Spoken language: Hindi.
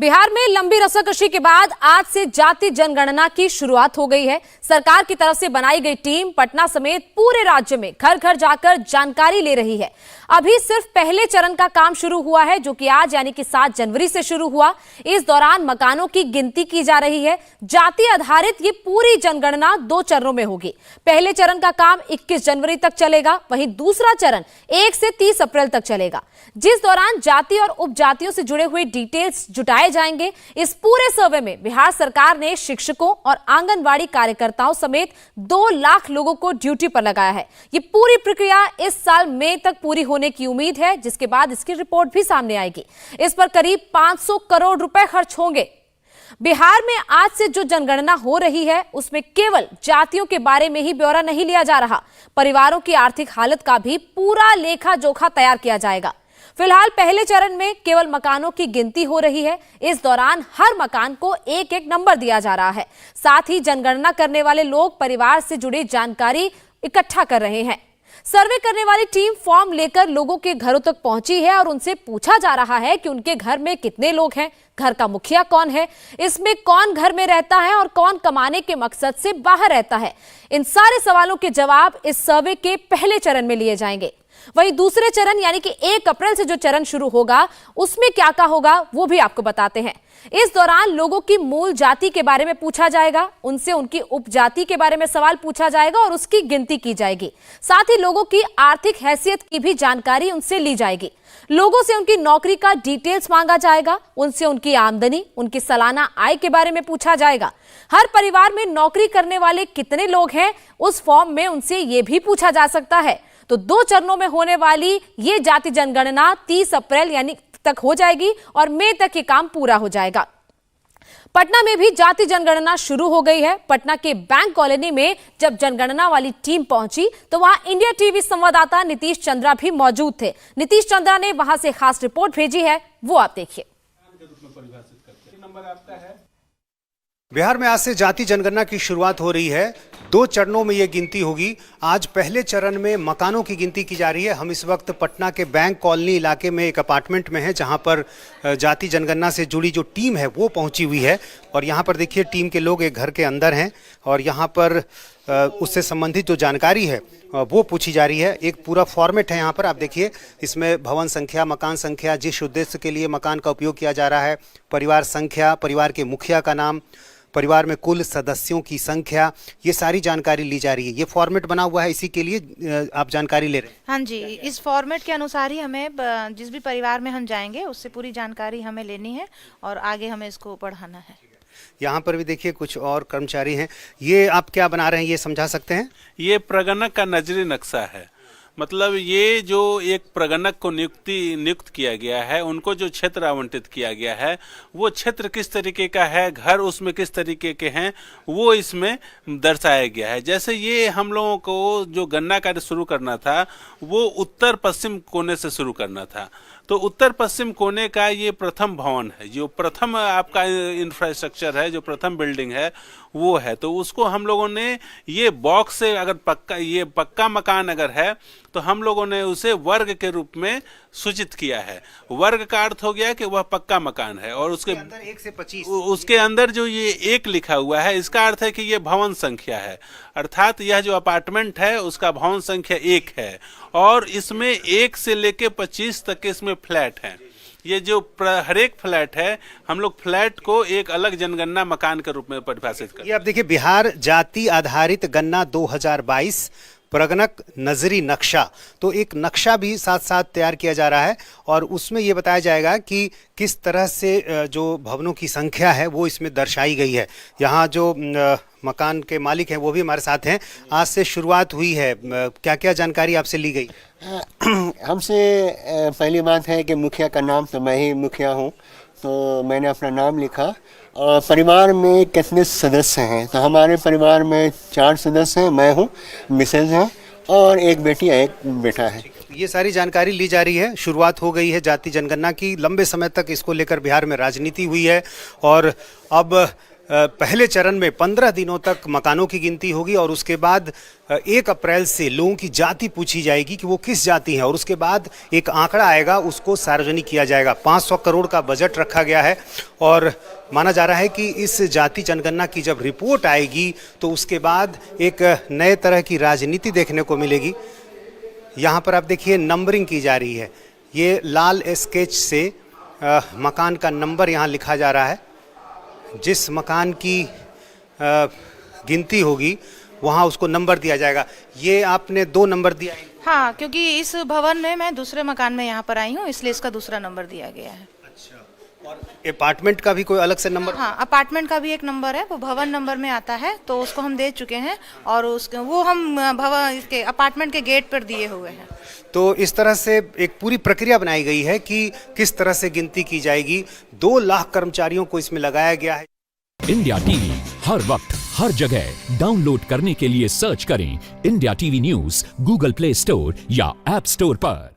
बिहार में लंबी रस्साकशी के बाद आज से जाति जनगणना की शुरुआत हो गई है। सरकार की तरफ से बनाई गई टीम पटना समेत पूरे राज्य में घर घर जाकर जानकारी ले रही है। अभी सिर्फ पहले चरण का काम शुरू हुआ है, जो कि आज यानी कि 7 जनवरी से शुरू हुआ। इस दौरान मकानों की गिनती की जा रही है। जाति आधारित ये पूरी जनगणना 2 चरणों में होगी। पहले चरण का काम 21 जनवरी तक चलेगा, वहीं दूसरा चरण 1 से 30 अप्रैल तक चलेगा, जिस दौरान जाति और उपजातियों से जुड़े हुए डिटेल्स जुटाए जाएंगे। इस पूरे सर्वे में बिहार सरकार ने शिक्षकों और आंगनबाड़ी कार्यकर्ताओं समेत 2 लाख लोगों को ड्यूटी पर लगाया है। ये पूरी प्रक्रिया इस साल मई तक पूरी होने की उम्मीद है, जिसके बाद इसकी रिपोर्ट भी सामने आएगी। इस पर करीब 500 करोड़ रुपए खर्च होंगे। बिहार में आज से जो जनगणना हो रही है, उसमें केवल जातियों के बारे में ही ब्यौरा नहीं लिया जा रहा, परिवारों की आर्थिक हालत का भी पूरा लेखा जोखा तैयार किया जाएगा। फिलहाल पहले चरण में केवल मकानों की गिनती हो रही है। इस दौरान हर मकान को एक एक नंबर दिया जा रहा है। साथ ही जनगणना करने वाले लोग परिवार से जुड़ी जानकारी इकट्ठा कर रहे हैं। सर्वे करने वाली टीम फॉर्म लेकर लोगों के घरों तक पहुंची है और उनसे पूछा जा रहा है कि उनके घर में कितने लोग हैं, घर का मुखिया कौन है, इसमें कौन घर में रहता है और कौन कमाने के मकसद से बाहर रहता है। इन सारे सवालों के जवाब इस सर्वे के पहले चरण में लिए जाएंगे। वहीं दूसरे चरण यानी कि 1 अप्रैल से जो चरण शुरू होगा, उसमें क्या क्या होगा वो भी आपको बताते हैं। इस दौरान लोगों की मूल जाति के बारे में पूछा जाएगा, उनसे उनकी उपजाति के बारे में सवाल पूछा जाएगा और उसकी गिनती की जाएगी। साथ ही लोगों की आर्थिक हैसियत की भी जानकारी उनसे ली जाएगी। लोगों से उनकी नौकरी का डिटेल्स मांगा जाएगा, उनसे उनकी आमदनी, उनकी सालाना आय के बारे में पूछा जाएगा। हर परिवार में नौकरी करने वाले कितने लोग हैं, उस फॉर्म में उनसे यह भी पूछा जा सकता है। तो 2 चरणों में होने वाली ये जाति जनगणना 30 अप्रैल यानी तक हो जाएगी और मई तक ये काम पूरा हो जाएगा। पटना में भी जाति जनगणना शुरू हो गई है। पटना के बैंक कॉलोनी में जब जनगणना वाली टीम पहुंची तो वहां इंडिया टीवी संवाददाता नीतीश चंद्रा भी मौजूद थे। नीतीश चंद्रा ने वहां से खास रिपोर्ट भेजी है, वो आप देखिए। बिहार में आज से जाति जनगणना की शुरुआत हो रही है। 2 चरणों में ये गिनती होगी। आज पहले चरण में मकानों की गिनती की जा रही है। हम इस वक्त पटना के बैंक कॉलोनी इलाके में एक अपार्टमेंट में हैं, जहां पर जाति जनगणना से जुड़ी जो टीम है वो पहुंची हुई है। और यहां पर देखिए टीम के लोग एक घर के अंदर हैं और यहां पर उससे संबंधित जो जानकारी है वो पूछी जा रही है। एक पूरा फॉर्मेट है यहाँ पर, आप देखिए। इसमें भवन संख्या, मकान संख्या, जिस उद्देश्य के लिए मकान का उपयोग किया जा रहा है, परिवार संख्या, परिवार के मुखिया का नाम, परिवार में कुल सदस्यों की संख्या, ये सारी जानकारी ली जा रही है। ये फॉर्मेट बना हुआ है, इसी के लिए आप जानकारी ले रहे हैं। हाँ जी, इस फॉर्मेट के अनुसार ही हमें जिस भी परिवार में हम जाएंगे उससे पूरी जानकारी हमें लेनी है और आगे हमें इसको बढ़ाना है। यहाँ पर भी देखिए कुछ और कर्मचारी हैं। ये आप क्या बना रहे हैं, ये समझा सकते हैं? ये प्रगणक का नजरी नक्शा है। मतलब ये जो एक प्रगणक को नियुक्त किया गया है, उनको जो क्षेत्र आवंटित किया गया है, वो क्षेत्र किस तरीके का है, घर उसमें किस तरीके के हैं, वो इसमें दर्शाया गया है। जैसे ये हम लोगों को जो गणना कार्य शुरू करना था, वो उत्तर पश्चिम कोने से शुरू करना था। तो उत्तर पश्चिम कोने का ये प्रथम भवन है, जो प्रथम आपका इंफ्रास्ट्रक्चर है, जो प्रथम बिल्डिंग है वो है। तो उसको हम लोगों ने ये बॉक्स से, अगर पक्का मकान अगर है तो हम लोगों ने उसे वर्ग के रूप में सूचित किया है। वर्ग का अर्थ हो गया कि वह पक्का मकान है और उसके अंदर 1 से 25, उसके अंदर जो ये 1 लिखा हुआ है, इसका अर्थ है कि ये भवन संख्या है। अर्थात यह जो अपार्टमेंट है उसका भवन संख्या 1 है और इसमें 1 से लेके 25 तक के इसमें फ्लैट हैं। ये जो हर एक फ्लैट है, हम लोग फ्लैट को एक अलग जनगणना मकान के रूप में परिभाषित करते हैं। ये आप देखिए, बिहार जाति आधारित गणना 2022 प्रगणक नजरी नक्शा। तो एक नक्शा भी साथ साथ तैयार किया जा रहा है और उसमें ये बताया जाएगा कि किस तरह से जो भवनों की संख्या है वो इसमें दर्शाई गई है। यहाँ जो मकान के मालिक हैं वो भी हमारे साथ हैं। आज से शुरुआत हुई है, क्या क्या जानकारी आपसे ली गई? हमसे पहली बात है कि मुखिया का नाम, तो मैं ही मुखिया हूँ, तो मैंने अपना नाम लिखा। और परिवार में कितने सदस्य हैं, तो हमारे परिवार में 4 सदस्य हैं, मैं हूँ, मिसेज है और एक बेटी है, एक बेटा है। ये सारी जानकारी ली जा रही है। शुरुआत हो गई है जाति जनगणना की। लंबे समय तक इसको लेकर बिहार में राजनीति हुई है और अब पहले चरण में 15 दिनों तक मकानों की गिनती होगी और उसके बाद 1 अप्रैल से लोगों की जाति पूछी जाएगी कि वो किस जाति हैं और उसके बाद एक आंकड़ा आएगा, उसको सार्वजनिक किया जाएगा। 500 करोड़ का बजट रखा गया है और माना जा रहा है कि इस जाति जनगणना की जब रिपोर्ट आएगी तो उसके बाद एक नए तरह की राजनीति देखने को मिलेगी। यहाँ पर आप देखिए नंबरिंग की जा रही है। ये लाल स्केच से मकान का नंबर यहाँ लिखा जा रहा है। जिस मकान की गिनती होगी वहाँ उसको नंबर दिया जाएगा। ये आपने 2 नंबर दिया है? हाँ, क्योंकि इस भवन में मैं दूसरे मकान में यहाँ पर आई हूँ, इसलिए इसका दूसरा नंबर दिया गया है। अच्छा, और अपार्टमेंट का भी कोई अलग से नंबर? हाँ, अपार्टमेंट का भी एक नंबर है, वो भवन नंबर में आता है, तो उसको हम दे चुके हैं और वो हम भवन इसके अपार्टमेंट के गेट पर दिए हुए हैं। तो इस तरह से एक पूरी प्रक्रिया बनाई गई है कि किस तरह से गिनती की जाएगी। 2 लाख कर्मचारियों को इसमें लगाया गया है। इंडिया टीवी हर वक्त हर जगह डाउनलोड करने के लिए सर्च करें India TV news Google play store या ऐप स्टोर पर।